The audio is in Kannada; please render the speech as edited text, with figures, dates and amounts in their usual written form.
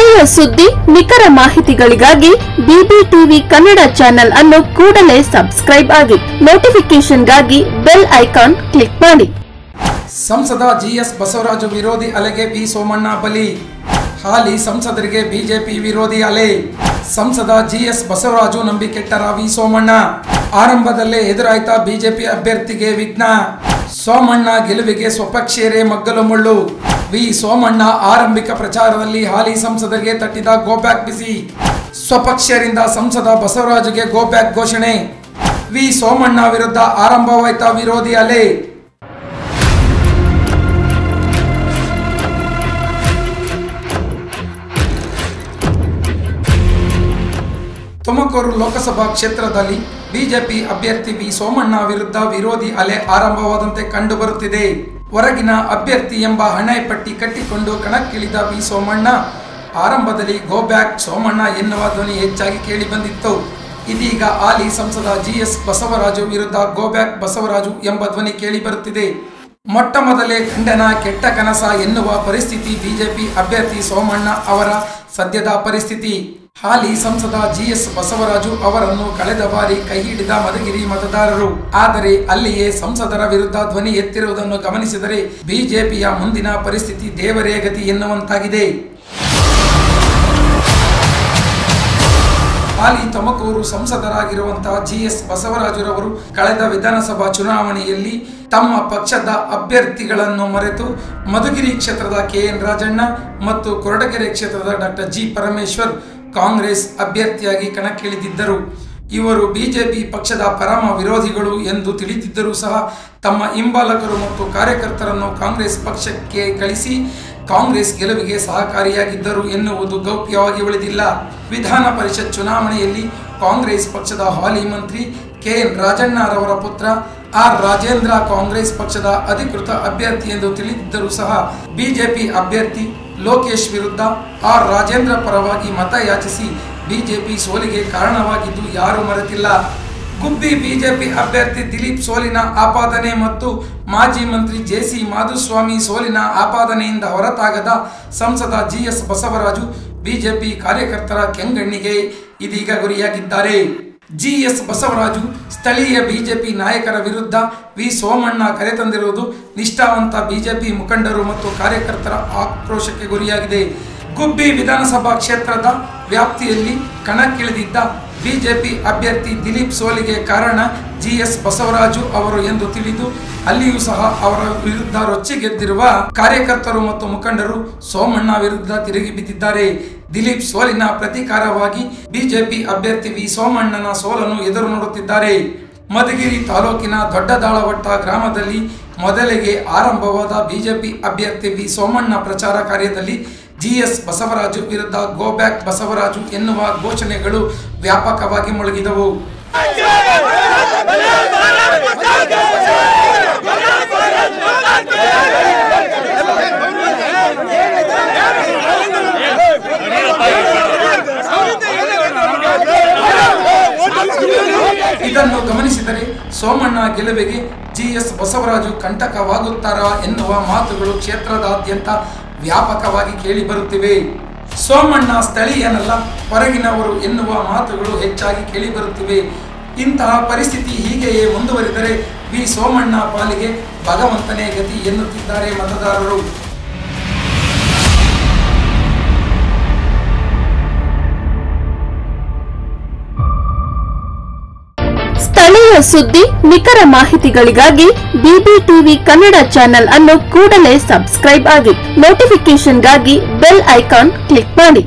ಸ್ಥಳೀಯ ಸುದ್ದಿ ನಿಖರ ಮಾಹಿತಿಗಳಿಗಾಗಿ ಬಿಬಿಟಿವಿ ಕನ್ನಡ ಚಾನೆಲ್ ಅನ್ನು ಕೂಡಲೇ ಸಬ್ಸ್ಕ್ರೈಬ್ ಆಗಿ ನೋಟಿಫಿಕೇಶನ್ಗಾಗಿ ಬೆಲ್ ಐಕಾನ್ ಕ್ಲಿಕ್ ಮಾಡಿ। ಸಂಸದ ಜಿಎಸ್ ಬಸವರಾಜು ವಿರೋಧಿ ಅಲೆಗೆ ಬಿ ಸೋಮಣ್ಣ ಬಲಿ, ಹಾಲಿ ಸಂಸದರಿಗೆ ಬಿಜೆಪಿ ವಿರೋಧಿ ಅಲೆ। ಸಂಸದ ಜಿಎಸ್ ಬಸವರಾಜು ನಂಬಿಕೆಟ್ಟರ ವಿ ಸೋಮಣ್ಣ, ಆರಂಭದಲ್ಲೇ ಎದುರಾಯ್ತ ಬಿಜೆಪಿ ಅಭ್ಯರ್ಥಿಗೆ ವಿಘ್ನ, ಸೋಮಣ್ಣ ಗೆಲುವಿಗೆ ಸ್ವಪಕ್ಷೀಯರೇ ಮಗ್ಗಲು ಮುಳ್ಳು। ವಿ ಸೋಮಣ್ಣ ಆರಂಭಿಕ ಪ್ರಚಾರದಲ್ಲಿ ಹಾಲಿ ಸಂಸದರಿಗೆ ತಟ್ಟಿದ ಗೋಬ್ಯಾಕ್ ಬಿಸಿ, ಸ್ವಪಕ್ಷೀಯರಿಂದ ಸಂಸದ ಬಸವರಾಜುಗೆ ಗೋಬ್ಯಾಕ್ ಘೋಷಣೆ। ವಿ ಸೋಮಣ್ಣ ವಿರುದ್ಧ ಆರಂಭವಾಯ್ತ ವಿರೋಧಿ ಅಲೆ। ತುಮಕೂರು ಲೋಕಸಭಾ ಕ್ಷೇತ್ರದಲ್ಲಿ ಬಿಜೆಪಿ ಅಭ್ಯರ್ಥಿ ವಿ ಸೋಮಣ್ಣ ವಿರುದ್ಧ ವಿರೋಧಿ ಅಲೆ ಆರಂಭವಾದಂತೆ ಕಂಡುಬರುತ್ತಿದೆ। ಹೊರಗಿನ ಅಭ್ಯರ್ಥಿ ಎಂಬ ಹಣೆಪಟ್ಟಿ ಕಟ್ಟಿಕೊಂಡು ಕಣಕ್ಕಿಳಿದ ವಿ ಸೋಮಣ್ಣ ಆರಂಭದಲ್ಲಿ ಗೋಬ್ಯಾಕ್ ಸೋಮಣ್ಣ ಎನ್ನುವ ಧ್ವನಿ ಹೆಚ್ಚಾಗಿ ಕೇಳಿಬಂದಿತ್ತು। ಇದೀಗ ಹಾಲಿ ಸಂಸದ ಜಿಎಸ್ ಬಸವರಾಜು ವಿರುದ್ಧ ಗೋಬ್ಯಾಕ್ ಬಸವರಾಜು ಎಂಬ ಧ್ವನಿ ಕೇಳಿಬರುತ್ತಿದೆ। ಮೊಟ್ಟ ಮೊದಲೇ ಖಂಡನ ಕೆಟ್ಟ ಕನಸ ಎನ್ನುವ ಪರಿಸ್ಥಿತಿ ಬಿಜೆಪಿ ಅಭ್ಯರ್ಥಿ ಸೋಮಣ್ಣ ಅವರ ಸದ್ಯದ ಪರಿಸ್ಥಿತಿ। ಹಾಲಿ ಸಂಸದ ಜಿಎಸ್ ಬಸವರಾಜು ಅವರನ್ನು ಕಳೆದ ಬಾರಿ ಕೈ ಹಿಡಿದ ಮಧುಗಿರಿ ಮತದಾರರು, ಆದರೆ ಅಲ್ಲಿಯೇ ಸಂಸದರ ವಿರುದ್ಧ ಧ್ವನಿ ಎತ್ತಿರುವುದನ್ನು ಗಮನಿಸಿದರೆ ಬಿಜೆಪಿಯ ಮುಂದಿನ ಪರಿಸ್ಥಿತಿ ದೇವರೇ ಗತಿ ಎನ್ನುವಂತಾಗಿದೆ। ಹಾಲಿ ತುಮಕೂರು ಸಂಸದರಾಗಿರುವಂತಹ ಜಿಎಸ್ ಬಸವರಾಜುರವರು ಕಳೆದ ವಿಧಾನಸಭಾ ಚುನಾವಣೆಯಲ್ಲಿ ತಮ್ಮ ಪಕ್ಷದ ಅಭ್ಯರ್ಥಿಗಳನ್ನು ಮರೆತು ಮಧುಗಿರಿ ಕ್ಷೇತ್ರದ ಕೆಎನ್ ರಾಜಣ್ಣ ಮತ್ತು ಕೊರಟಗೆರೆ ಕ್ಷೇತ್ರದ ಡಾಕ್ಟರ್ ಜಿ ಪರಮೇಶ್ವರ್ ಕಾಂಗ್ರೆಸ್ ಅಭ್ಯರ್ಥಿಯಾಗಿ ಕಣಕ್ಕಿಳಿದಿದ್ದರು। ಇವರು ಬಿಜೆಪಿ ಪಕ್ಷದ ಪರಮ ವಿರೋಧಿಗಳು ಎಂದು ತಿಳಿದಿದ್ದರೂ ಸಹ ತಮ್ಮ ಹಿಂಬಾಲಕರು ಮತ್ತು ಕಾರ್ಯಕರ್ತರನ್ನು ಕಾಂಗ್ರೆಸ್ ಪಕ್ಷಕ್ಕೆ ಕಳಿಸಿ ಕಾಂಗ್ರೆಸ್ ಗೆಲುವಿಗೆ ಸಹಕಾರಿಯಾಗಿದ್ದರು ಎನ್ನುವುದು ಗೌಪ್ಯವಾಗಿ ಉಳಿದಿಲ್ಲ। ವಿಧಾನ ಪರಿಷತ್ ಚುನಾವಣೆಯಲ್ಲಿ ಕಾಂಗ್ರೆಸ್ ಪಕ್ಷದ ಹಾಲಿ ಮಂತ್ರಿ ಕೆಎನ್ ರಾಜಣ್ಣರವರ ಪುತ್ರ ಆರ್ ರಾಜೇಂದ್ರ ಕಾಂಗ್ರೆಸ್ ಪಕ್ಷದ ಅಧಿಕೃತ ಅಭ್ಯರ್ಥಿ ಎಂದು ತಿಳಿದಿದ್ದರೂ ಸಹ ಬಿಜೆಪಿ ಅಭ್ಯರ್ಥಿ ಲೋಕೇಶ್ ವಿರುದ್ಧ ಆರ್ ರಾಜೇಂದ್ರ ಪರವಾಗಿ ಮತ ಯಾಚಿಸಿ ಬಿಜೆಪಿ ಸೋಲಿಗೆ ಕಾರಣವಾಗಿದ್ದು ಯಾರೂ ಮರೆತಿಲ್ಲ। ಗುಬ್ಬಿ ಬಿಜೆಪಿ ಅಭ್ಯರ್ಥಿ ದಿಲೀಪ್ ಸೋಲಿನ ಆಪಾದನೆ ಮತ್ತು ಮಾಜಿ ಮಂತ್ರಿ ಜೆಸಿ ಮಾಧುಸ್ವಾಮಿ ಸೋಲಿನ ಆಪಾದನೆಯಿಂದ ಹೊರತಾಗದ ಸಂಸದ ಜಿಎಸ್ ಬಸವರಾಜು ಬಿಜೆಪಿ ಕಾರ್ಯಕರ್ತರ ಕೆಂಗಣ್ಣಿಗೆ ಇದೀಗ ಗುರಿಯಾಗಿದ್ದಾರೆ। ಜಿಎಸ್ ಬಸವರಾಜು ಸ್ಥಳೀಯ ಬಿಜೆಪಿ ನಾಯಕರ ವಿರುದ್ಧ ವಿ ಸೋಮಣ್ಣ ಕರೆತಂದಿರುವುದು ನಿಷ್ಠಾವಂತ ಬಿಜೆಪಿ ಮುಖಂಡರು ಮತ್ತು ಕಾರ್ಯಕರ್ತರ ಆಕ್ರೋಶಕ್ಕೆ ಗುರಿಯಾಗಿದೆ। ಗುಬ್ಬಿ ವಿಧಾನಸಭಾ ಕ್ಷೇತ್ರದ ವ್ಯಾಪ್ತಿಯಲ್ಲಿ ಕಣಕ್ಕಿಳಿದಿದ್ದ ಬಿಜೆಪಿ ಅಭ್ಯರ್ಥಿ ದಿಲೀಪ್ ಸೋಲಿಗೆ ಕಾರಣ ಜಿಎಸ್ ಬಸವರಾಜು ಅವರು ಎಂದು ತಿಳಿದು ಅಲ್ಲಿಯೂ ಸಹ ಅವರ ವಿರುದ್ಧ ರೊಚ್ಚಿಗೆದ್ದಿರುವ ಕಾರ್ಯಕರ್ತರು ಮತ್ತು ಮುಖಂಡರು ಸೋಮಣ್ಣ ವಿರುದ್ಧ ತಿರುಗಿ ಬಿದ್ದಿದ್ದಾರೆ। ದಿಲೀಪ್ ಸೋಲಿನ ಪ್ರತೀಕಾರವಾಗಿ ಬಿಜೆಪಿ ಅಭ್ಯರ್ಥಿ ವಿ ಸೋಮಣ್ಣನ ಸೋಲನ್ನು ಎದುರು ನೋಡುತ್ತಿದ್ದಾರೆ। ಮಧುಗಿರಿ ತಾಲೂಕಿನ ದೊಡ್ಡದಾಳವಟ್ಟ ಗ್ರಾಮದಲ್ಲಿ ಮೊದಲಿಗೆ ಆರಂಭವಾದ ಬಿಜೆಪಿ ಅಭ್ಯರ್ಥಿ ವಿ ಸೋಮಣ್ಣ ಪ್ರಚಾರ ಕಾರ್ಯದಲ್ಲಿ ಜಿಎಸ್ ಬಸವರಾಜು ವಿರುದ್ಧ ಗೋಬ್ಯಾಕ್ ಬಸವರಾಜು ಎನ್ನುವ ಘೋಷಣೆಗಳು ವ್ಯಾಪಕವಾಗಿ ಮೊಳಗಿದವು। ಇದನ್ನು ಗಮನಿಸಿದರೆ ಸೋಮಣ್ಣ ಗೆಲುವಿಗೆ ಜಿಎಸ್ ಬಸವರಾಜು ಕಂಟಕವಾಗುತ್ತಾರಾ ಎನ್ನುವ ಮಾತುಗಳು ಕ್ಷೇತ್ರದಾದ್ಯಂತ ವ್ಯಾಪಕವಾಗಿ ಕೇಳಿಬರುತ್ತಿವೆ। ಸೋಮಣ್ಣ ಸ್ಥಳೀಯನಲ್ಲ ಹೊರಗಿನವರು ಎನ್ನುವ ಮಾತುಗಳು ಹೆಚ್ಚಾಗಿ ಕೇಳಿಬರುತ್ತಿವೆ। ಇಂತಹ ಪರಿಸ್ಥಿತಿ ಹೀಗೆಯೇ ಮುಂದುವರಿದರೆ ವಿ ಸೋಮಣ್ಣ ಪಾಲಿಗೆ ಭಗವಂತನೇ ಗತಿ ಎನ್ನುತ್ತಿದ್ದಾರೆ ಮತದಾರರು। ಸ್ಥಳೀಯ ಸುದ್ದಿ ನಿಖರ ಮಾಹಿತಿಗಳಿಗಾಗಿ ಬಿಬಿಟಿವಿ ಕನ್ನಡ ಚಾನೆಲ್ ಅನ್ನು ಕೂಡಲೇ ಸಬ್ಸ್ಕ್ರೈಬ್ ಆಗಿ ನೋಟಿಫಿಕೇಶನ್ಗಾಗಿ ಬೆಲ್ ಐಕಾನ್ ಕ್ಲಿಕ್ ಮಾಡಿ।